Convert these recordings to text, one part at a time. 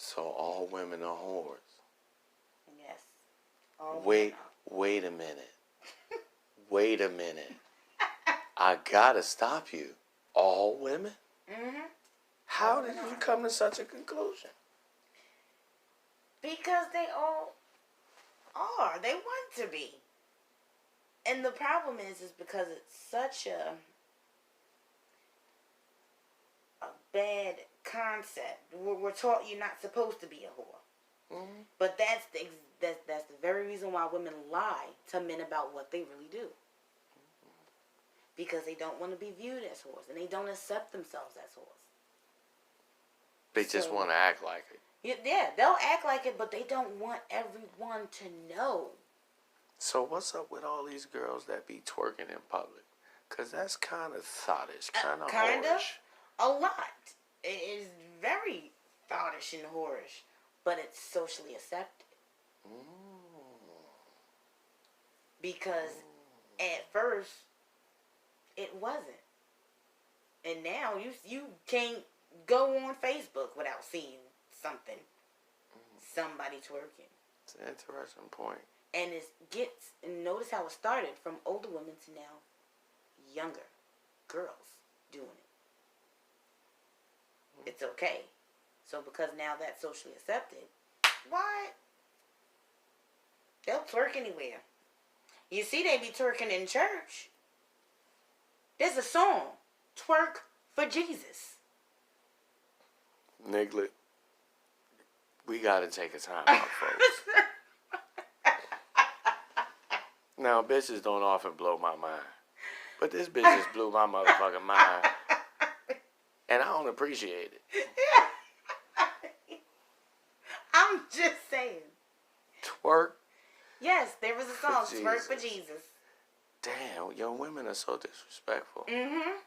So all women are whores. Yes. All Wait a minute. Wait a minute. I gotta stop you. All women? Mm-hmm. How did you come to such a conclusion? Because they all are. They want to be. And the problem is because it's such a bad concept. We're taught you're not supposed to be a whore. Mm-hmm. But that's the very reason why women lie to men about what they really do. Because they don't want to be viewed as whores. And they don't accept themselves as whores. They just want to act like it. Yeah, they'll act like it, but they don't want everyone to know. So what's up with all these girls that be twerking in public? Because that's kind of thottish, kind of whorish. A lot. It is very thottish and whorish, but it's socially accepted. Because at first, it wasn't. And now you can't go on Facebook without seeing something. Somebody twerking. It's an interesting point. And notice how it started from older women to now younger girls doing it. It's okay. So because now that's socially accepted, what? They'll twerk anywhere. You see they be twerking in church. There's a song, Twerk for Jesus. Niglet, we gotta take a time out, folks. Now, bitches don't often blow my mind. But this bitch just blew my motherfucking mind. And I don't appreciate it. I'm just saying. Twerk. Yes, there was a song, Twerk for Jesus. Damn, young women are so disrespectful. Mm-hmm.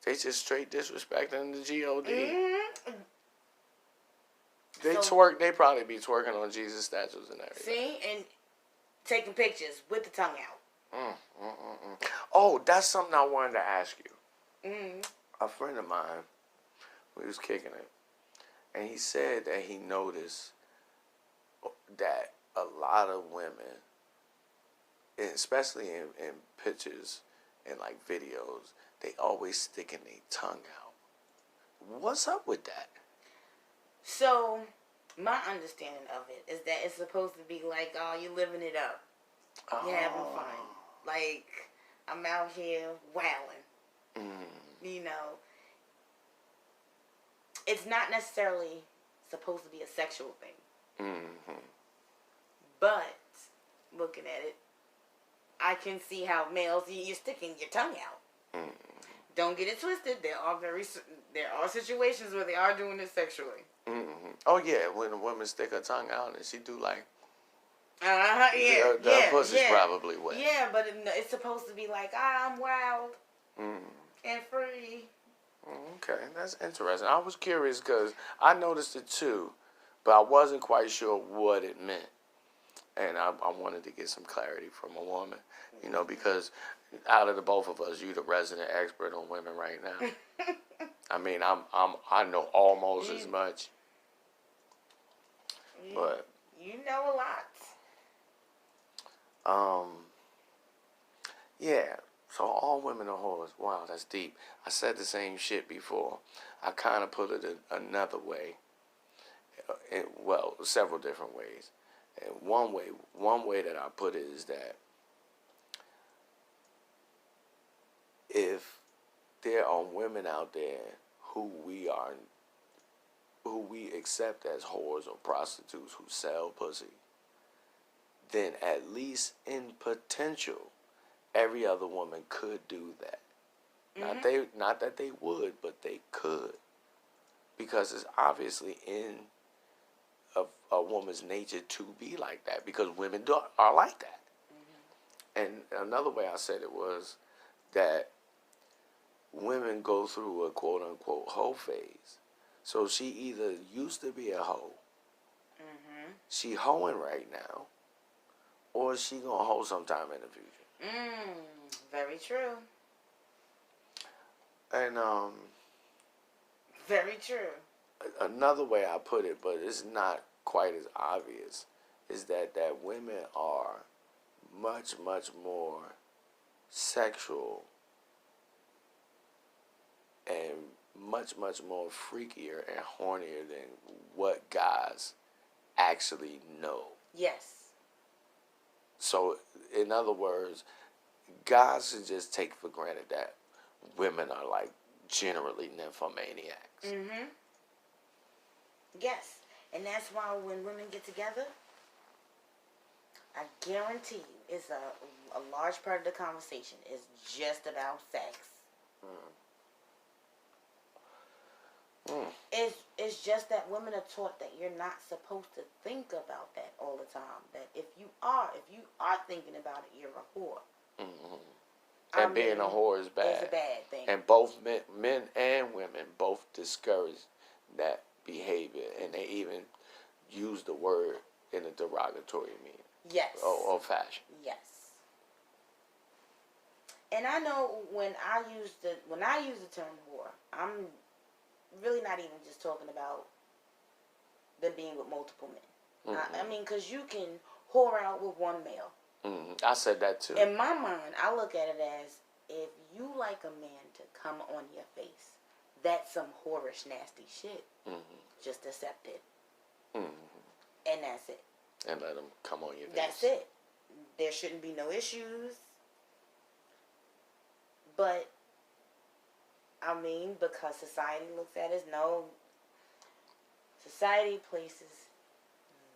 They just straight disrespecting the G.O.D. Mm-hmm. They twerk, they probably be twerking on Jesus statues and everything. See? And taking pictures with the tongue out. Oh, that's something I wanted to ask you. Mm-hmm. A friend of mine, we was kicking it, and he said that he noticed that a lot of women, especially in pictures and like videos, they always sticking their tongue out. What's up with that? So, my understanding of it is that it's supposed to be like, oh, you're living it up. You're having fun. Like, I'm out here wowing. You know, it's not necessarily supposed to be a sexual thing. But, looking at it, I can see how males, you're sticking your tongue out. Don't get it twisted. There are situations where they are doing it sexually. Oh yeah, when a woman stick her tongue out and she do like, the pussy's probably wet. Yeah, but it's supposed to be like, I'm wild and free. Okay, that's interesting. I was curious because I noticed it too, but I wasn't quite sure what it meant. And I wanted to get some clarity from a woman, you know, because out of the both of us, you're the resident expert on women right now. I mean, I know almost as much, but you know a lot. Yeah. So all women are whores. Wow, that's deep. I said the same shit before. I kind of put it another way. Well, several different ways. And one way that I put it is that if there are women out there who we accept as whores or prostitutes who sell pussy, then at least in potential, every other woman could do that. Not that they would, but they could, because it's obviously in a woman's nature to be like that, because women are like that. And another way I said it was that women go through a quote-unquote hoe phase. So she either used to be a hoe, she hoeing right now, or she gonna hoe sometime in the future. Very true. And very true. another way I put it, but it's not quite as obvious, is that women are much, much more sexual and much, much more freakier and hornier than what guys actually know. Yes. So, in other words, guys should just take for granted that women are like generally nymphomaniacs. Mm-hmm. Yes. And that's why when women get together, I guarantee you, it's a large part of the conversation is just about sex. It's just that women are taught that you're not supposed to think about that all the time. That if you are thinking about it, you're a whore. Mm-hmm. And being a whore is bad. It's a bad thing. And both men and women both discourage that behavior, and they even use the word in a derogatory meaning. Yes. Or fashion. Yes. And I know when I use the term whore, I'm really not even just talking about them being with multiple men. Mm-hmm. I mean, because you can whore out with one male. Mm-hmm. I said that too. In my mind, I look at it as if you like a man to come on your face, that's some whorish, nasty shit. Mm-hmm. Just accept it. Mm-hmm. And that's it. And let them come on your face. That's it. There shouldn't be no issues. But, I mean, because society looks at us, no. Society places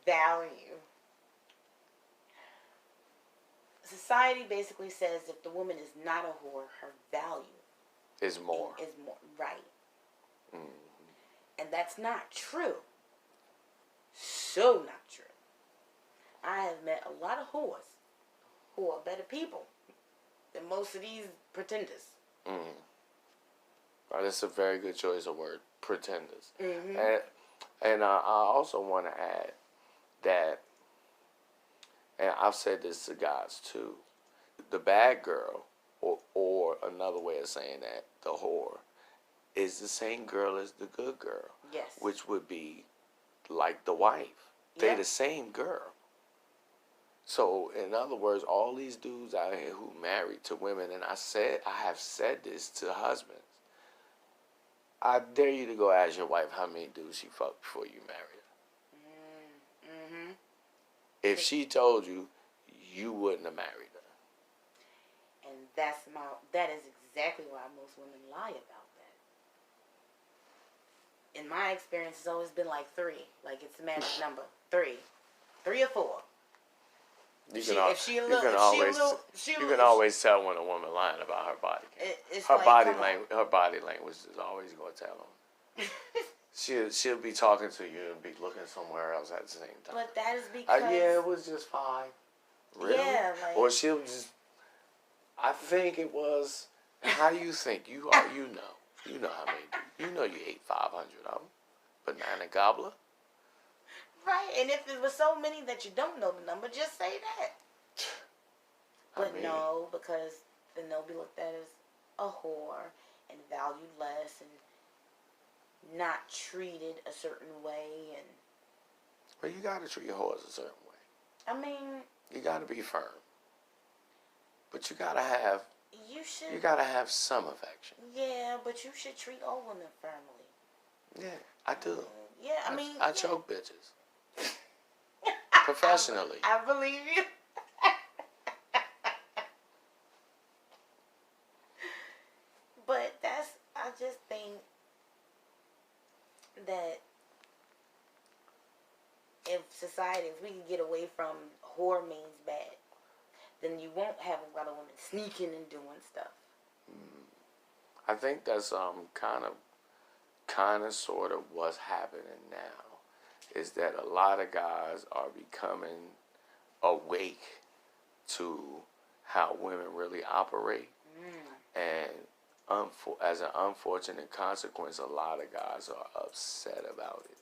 value. Society basically says if the woman is not a whore, her value is more. Is more, right. Mm-hmm. And that's not true. So not true. I have met a lot of whores who are better people than most of these pretenders. Mm. Well, that's a very good choice of word, pretenders. Mm-hmm. And I also want to add that, and I've said this to guys too, the bad girl, or another way of saying that, the whore, is the same girl as the good girl. Yes. Which would be like the wife. They're the same girl. So, in other words, all these dudes out here who married to women, and I have said this to husbands, I dare you to go ask your wife how many dudes she fucked before you married her. Mm-hmm. If she told you, you wouldn't have married her. And that is exactly why most women lie about that. In my experience, it's always been like 3. Like, it's a magic number. 3 or 4. You can always tell when a woman lying about her body. Her body language is always going to tell them. She'll be talking to you and be looking somewhere else at the same time. But that is because it was just fine. Really? Yeah. Or she'll just. I think it was. How do you think? You know. You know how many. You know you ate 500 of them. Banana gobbler. Right, and if it was so many that you don't know the number, just say that. But no, because then they'll be looked at as a whore and valued less and not treated a certain way. And well, you got to treat whores a certain way. I mean, you got to be firm, but you got to have. You got to have some affection. Yeah, but you should treat all women firmly. Yeah, I do. Yeah, I mean, I choke bitches. Professionally. I believe you. But I just think that if we can get away from whore means bad, then you won't have a lot of women sneaking and doing stuff. I think that's kind of sort of what's happening now. Is that a lot of guys are becoming awake to how women really operate. And as an unfortunate consequence, a lot of guys are upset about it.